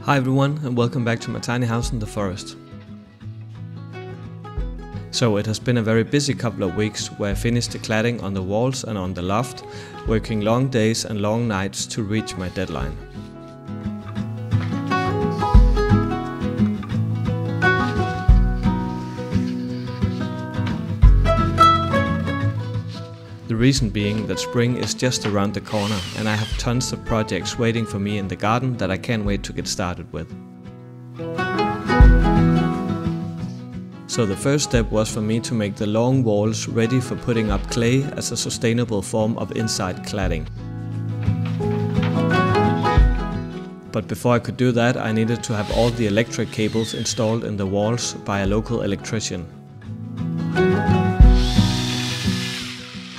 Hi everyone, and welcome back to my tiny house in the forest. So it has been a very busy couple of weeks where I finished the cladding on the walls and on the loft, working long days and long nights to reach my deadline. The reason being that spring is just around the corner and I have tons of projects waiting for me in the garden that I can't wait to get started with. So the first step was for me to make the long walls ready for putting up clay as a sustainable form of inside cladding. But before I could do that, I needed to have all the electric cables installed in the walls by a local electrician.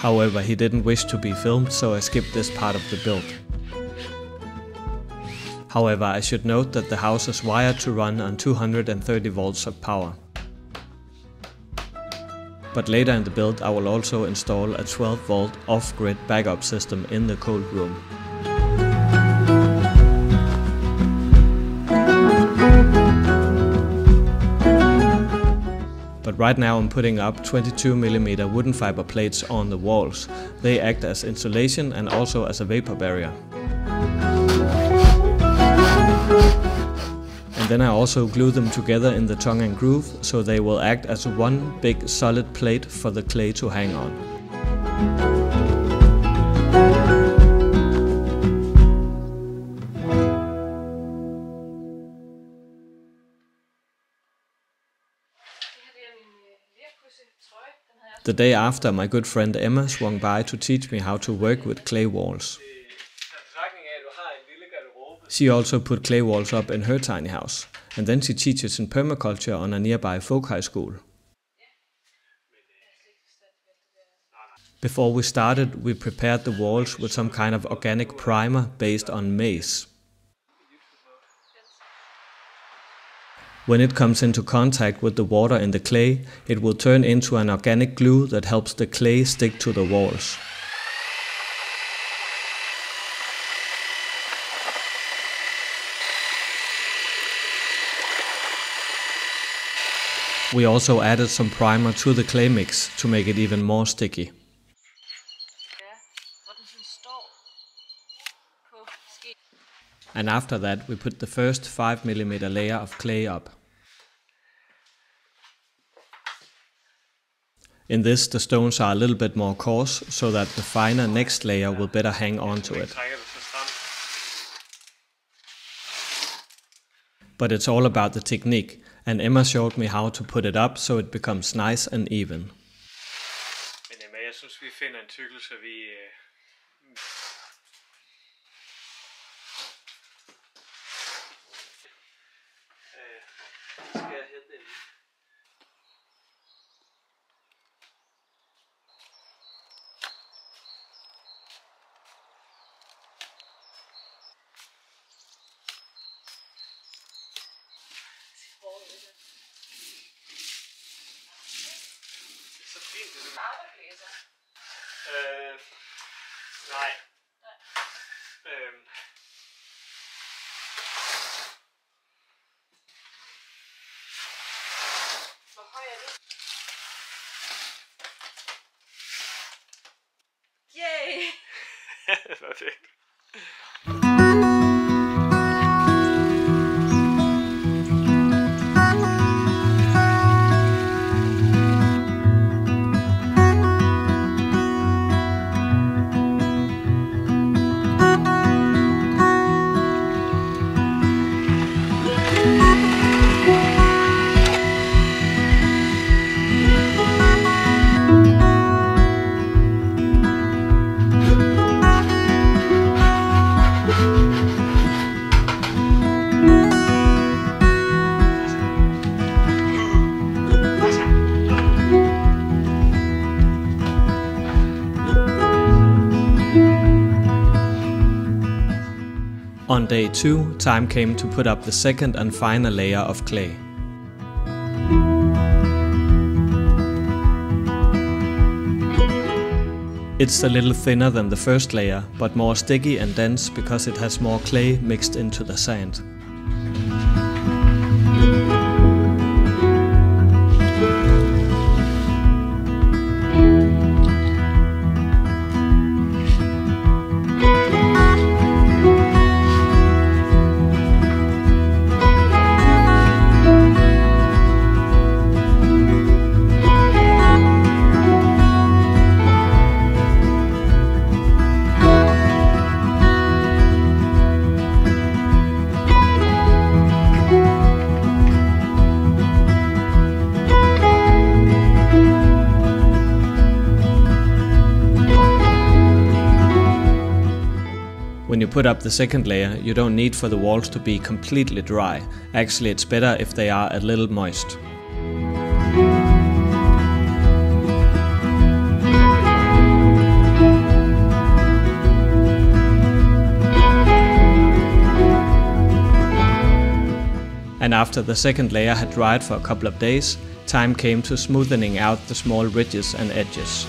However, he didn't wish to be filmed, so I skipped this part of the build. However, I should note that the house is wired to run on 230 volts of power. But later in the build I will also install a 12 volt off-grid backup system in the cold room. But right now I'm putting up 22mm wooden fiber plates on the walls. They act as insulation and also as a vapor barrier. And then I also glue them together in the tongue and groove, so they will act as one big solid plate for the clay to hang on. The day after, my good friend Emma swung by to teach me how to work with clay walls. She also put clay walls up in her tiny house, and then she teaches in permaculture on a nearby folk high school. Before we started, we prepared the walls with some kind of organic primer based on maize. When it comes into contact with the water in the clay, it will turn into an organic glue that helps the clay stick to the walls. We also added some primer to the clay mix to make it even more sticky. And after that we put the first 5mm layer of clay up. In this the stones are a little bit more coarse, so that the finer next layer will better hang on to it. But it's all about the technique, and Emma showed me how to put it up so it becomes nice and even. Men Emma, jeg synes vi finder en tykkelse, så vi skal jeg hente en. Så fint det er. Arbejdsblæser? Nej. Hvor høj er det? Yay! Perfekt. On day 2, time came to put up the second and final layer of clay. It's a little thinner than the first layer, but more sticky and dense because it has more clay mixed into the sand. When you put up the second layer, you don't need for the walls to be completely dry. Actually, it's better if they are a little moist. And after the second layer had dried for a couple of days, time came to smoothing out the small ridges and edges.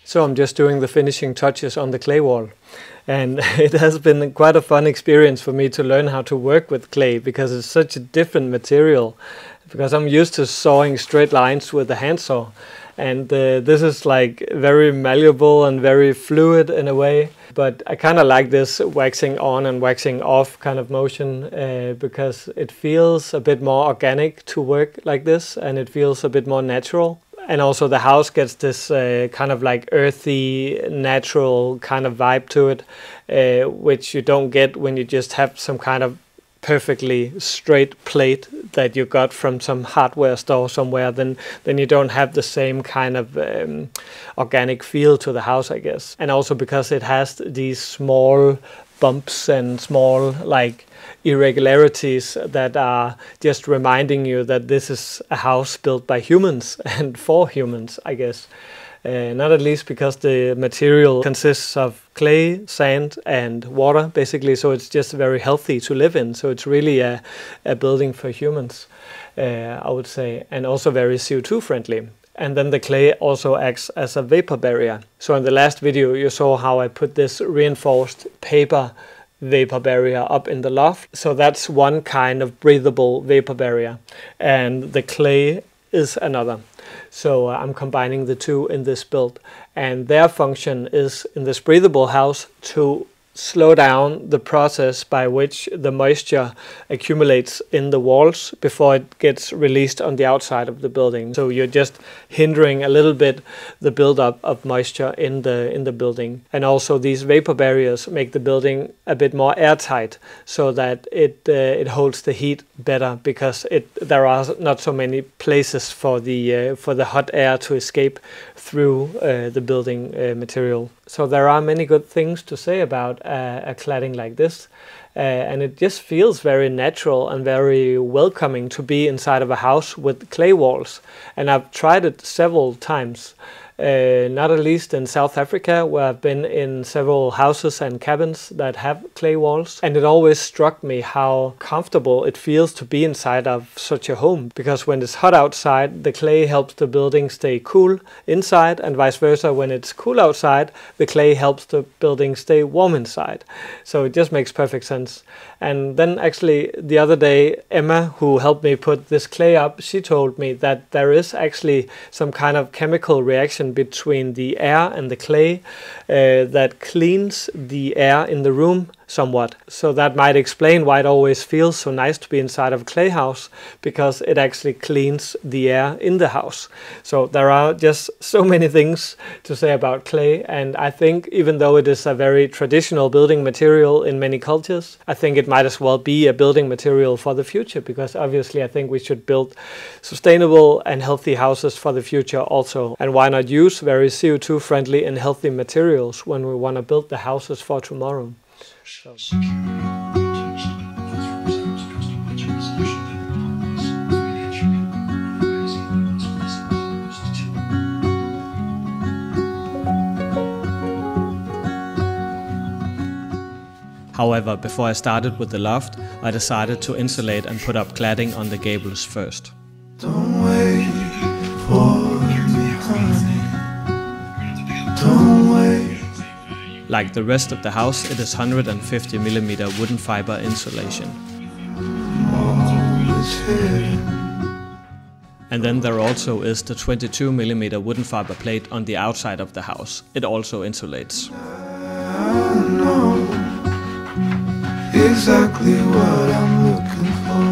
So I'm just doing the finishing touches on the clay wall, and it has been quite a fun experience for me to learn how to work with clay, because it's such a different material, because I'm used to sawing straight lines with a handsaw, and this is like very malleable and very fluid in a way. But I kind of like this waxing on and waxing off kind of motion, because it feels a bit more organic to work like this, and it feels a bit more natural. And also the house gets this kind of like earthy, natural kind of vibe to it, which you don't get when you just have some kind of perfectly straight plate that you got from some hardware store somewhere. Then you don't have the same kind of organic feel to the house, I guess. And also because it has these small bumps and small like irregularities that are just reminding you that this is a house built by humans and for humans, I guess. Not at least because the material consists of clay, sand and water basically, so it's just very healthy to live in. So it's really a building for humans, I would say, and also very CO2 friendly. And then the clay also acts as a vapor barrier. So in the last video you saw how I put this reinforced paper vapor barrier up in the loft. So that's one kind of breathable vapor barrier, and the clay is another. So I'm combining the two in this build, and their function is in this breathable house to slow down the process by which the moisture accumulates in the walls before it gets released on the outside of the building. So you're just hindering a little bit the buildup of moisture in the building. And also these vapor barriers make the building a bit more airtight, so that it holds the heat better, because there are not so many places for the hot air to escape through the building material. So there are many good things to say about a cladding like this, and it just feels very natural and very welcoming to be inside of a house with clay walls. And I've tried it several times, not at least in South Africa, where I've been in several houses and cabins that have clay walls, and it always struck me how comfortable it feels to be inside of such a home, because when it's hot outside, the clay helps the building stay cool inside, and vice versa. When it's cool outside, the clay helps the building stay warm inside. So it just makes perfect sense. And then actually the other day, Emma, who helped me put this clay up, she told me that there is actually some kind of chemical reaction between the air and the clay that cleans the air in the room somewhat. So that might explain why it always feels so nice to be inside of a clay house, because it actually cleans the air in the house. So there are just so many things to say about clay, and I think even though it is a very traditional building material in many cultures, I think it might as well be a building material for the future, because obviously I think we should build sustainable and healthy houses for the future also. And why not use very CO2 friendly and healthy materials when we want to build the houses for tomorrow? So. However, before I started with the loft, I decided to insulate and put up cladding on the gables first. Don't wait for me, honey. Don't wait. Like the rest of the house, it is 150mm wooden fiber insulation. And then there also is the 22mm wooden fiber plate on the outside of the house. It also insulates. I know exactly what I'm looking for.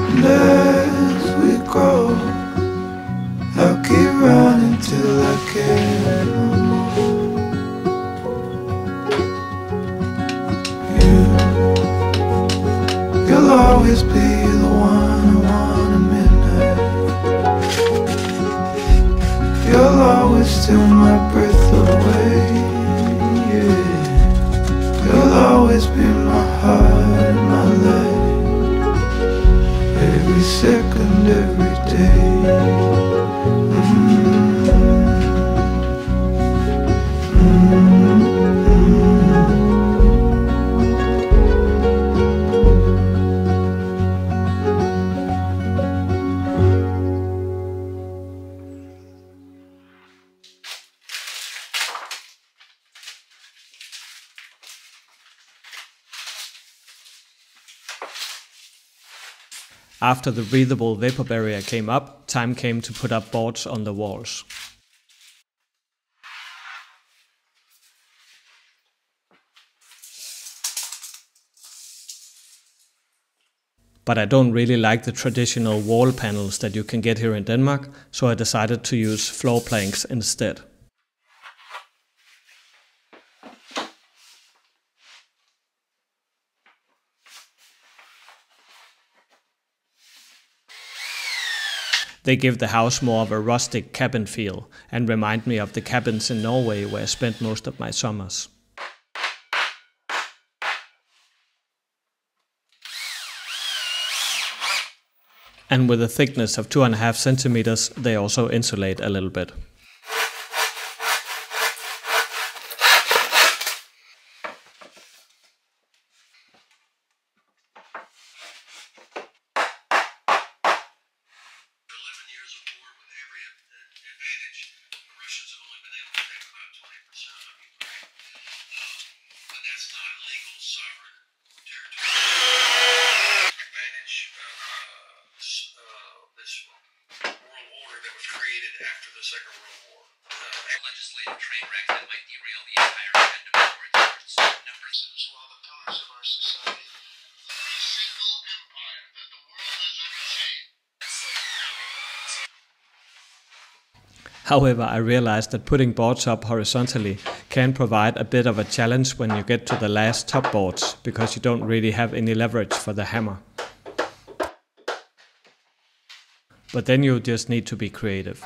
And as we grow, I'll keep running till I can't no more. You'll always be the one I want at midnight. You'll always steal my breath away, yeah. You'll always be my heart, my life. Every second, every day. After the breathable vapor barrier came up, time came to put up boards on the walls. But I don't really like the traditional wall panels that you can get here in Denmark, so I decided to use floor planks instead. They give the house more of a rustic cabin feel and remind me of the cabins in Norway where I spent most of my summers. And with a thickness of 2.5 centimeters, they also insulate a little bit. Legislative train wreck that might derail the entire agenda before it starts. Numbers while the pillars of our society. The single empire that the world has ever seen. However, I realized that putting boards up horizontally can provide a bit of a challenge when you get to the last top boards, because you don't really have any leverage for the hammer. But then you just need to be creative.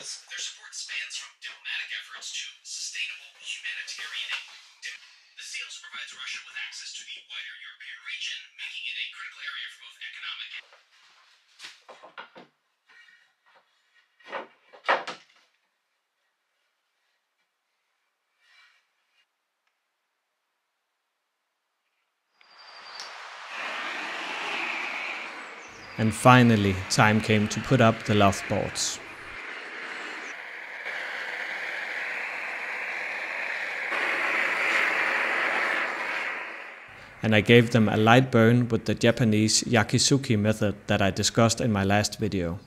Their support spans from diplomatic efforts to sustainable humanitarian aid. The seal provides Russia with access to the wider European region, making it a critical area for both economic and And finally, time came to put up the loft boards. And I gave them a light burn with the Japanese yakisugi method that I discussed in my last video.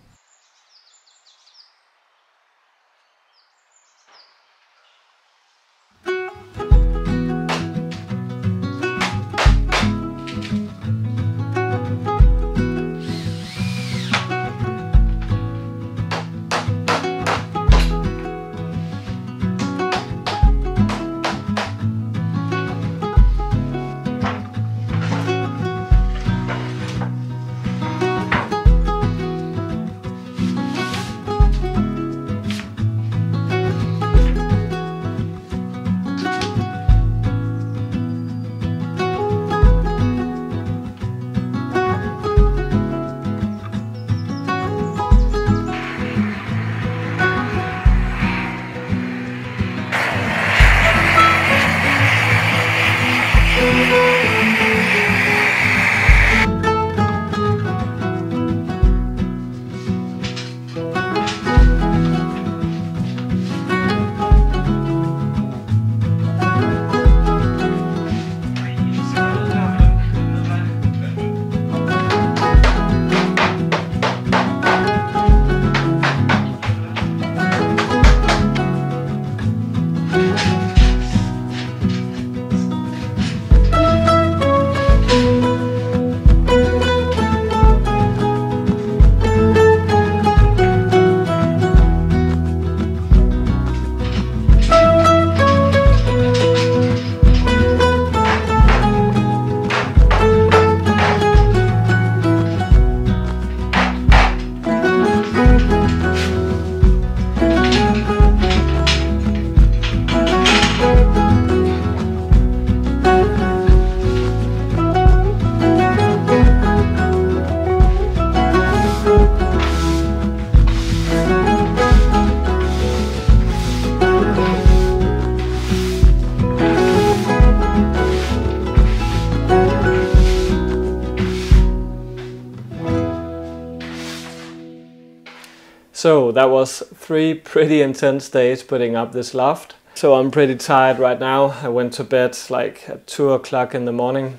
So that was 3 pretty intense days putting up this loft. So I'm pretty tired right now. I went to bed like at 2 o'clock in the morning.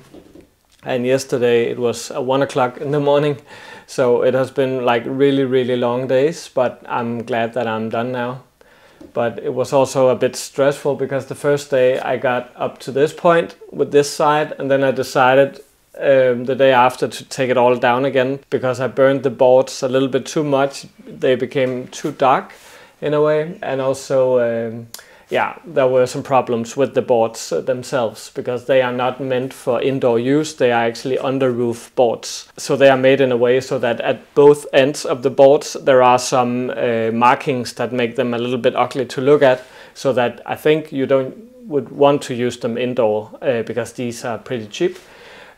And yesterday it was 1 o'clock in the morning. So it has been like really long days, but I'm glad that I'm done now. But it was also a bit stressful because the first day I got up to this point with this side, and then I decided the day after to take it all down again because I burned the boards a little bit too much. They became too dark in a way, and also yeah, there were some problems with the boards themselves because they are not meant for indoor use. They are actually under roof boards, so they are made in a way so that at both ends of the boards there are some markings that make them a little bit ugly to look at, so that I think you would want to use them indoor because these are pretty cheap.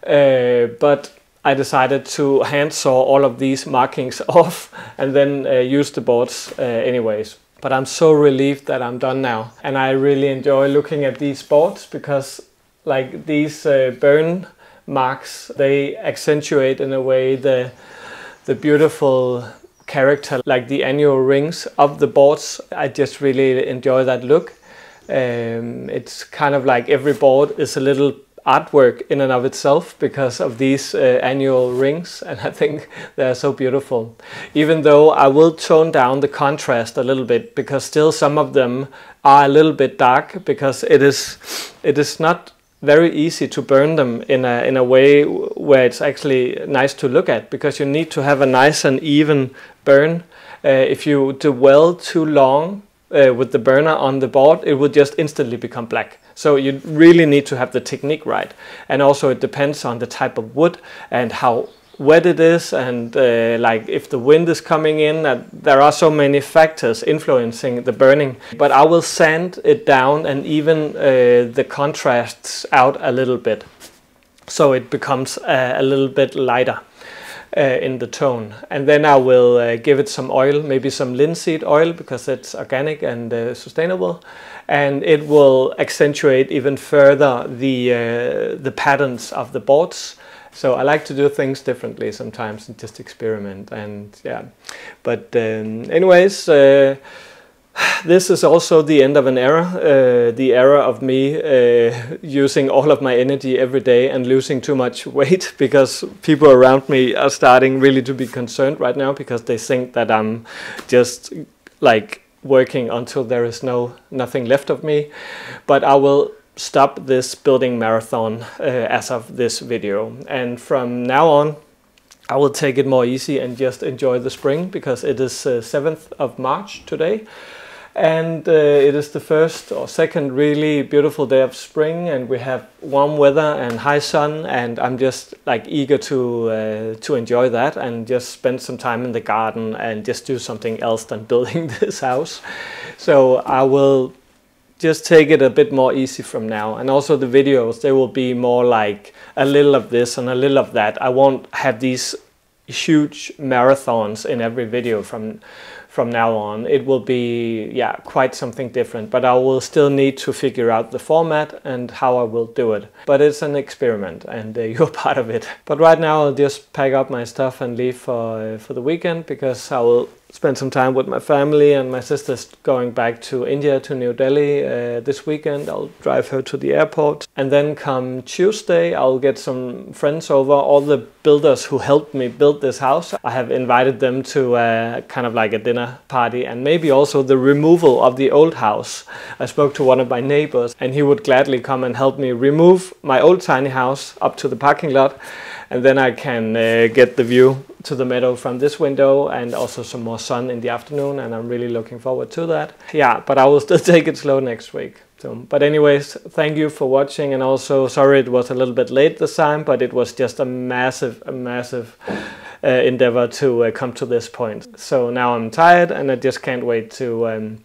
But I decided to hand saw all of these markings off and then use the boards anyways. But I'm so relieved that I'm done now, and I really enjoy looking at these boards because like these burn marks, they accentuate in a way the beautiful character, like the annual rings of the boards. I just really enjoy that look. It's kind of like every board is a little artwork in and of itself because of these annual rings, and I think they're so beautiful. Even though I will tone down the contrast a little bit because still some of them are a little bit dark because it is not very easy to burn them in a way where it's actually nice to look at, because you need to have a nice and even burn. If you dwell too long with the burner on the board, it would just instantly become black. So you really need to have the technique right. And also it depends on the type of wood and how wet it is, and like if the wind is coming in. There are so many factors influencing the burning. But I will sand it down and even the contrasts out a little bit, so it becomes a little bit lighter in the tone. And then I will give it some oil, maybe some linseed oil, because it's organic and sustainable, and it will accentuate even further the patterns of the boards. So I like to do things differently sometimes and just experiment, and yeah. But anyways, this is also the end of an era, the era of me using all of my energy every day and losing too much weight, because people around me are starting really to be concerned right now, because they think that I'm just like working until there is nothing left of me. But I will stop this building marathon as of this video, and from now on I will take it more easy and just enjoy the spring, because it is 7th of March today, and it is the first or second really beautiful day of spring, and we have warm weather and high sun, and I'm just like eager to enjoy that and just spend some time in the garden and just do something else than building this house. So I will just take it a bit more easy from now, and also the videos, they will be more like a little of this and a little of that. I won't have these huge marathons in every video from now on. It will be, yeah, quite something different, but I will still need to figure out the format and how I will do it. But it's an experiment, and you're part of it. But right now I'll just pack up my stuff and leave for the weekend, because I will spend some time with my family, and my sister's going back to India, to New Delhi this weekend. I'll drive her to the airport, and then come Tuesday I'll get some friends over, all the builders who helped me build this house. I have invited them to kind of like a dinner party, and maybe also the removal of the old house. I spoke to one of my neighbors, and he would gladly come and help me remove my old tiny house up to the parking lot, and then I can get the view to the meadow from this window, and also some more sun in the afternoon, and I'm really looking forward to that. Yeah, but I will still take it slow next week. So, but anyways, thank you for watching, and also sorry it was a little bit late this time, but it was just a massive endeavor to come to this point. So now I'm tired, and I just can't wait to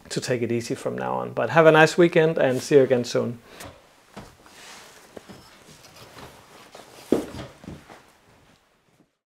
take it easy from now on. But have a nice weekend, and see you again soon.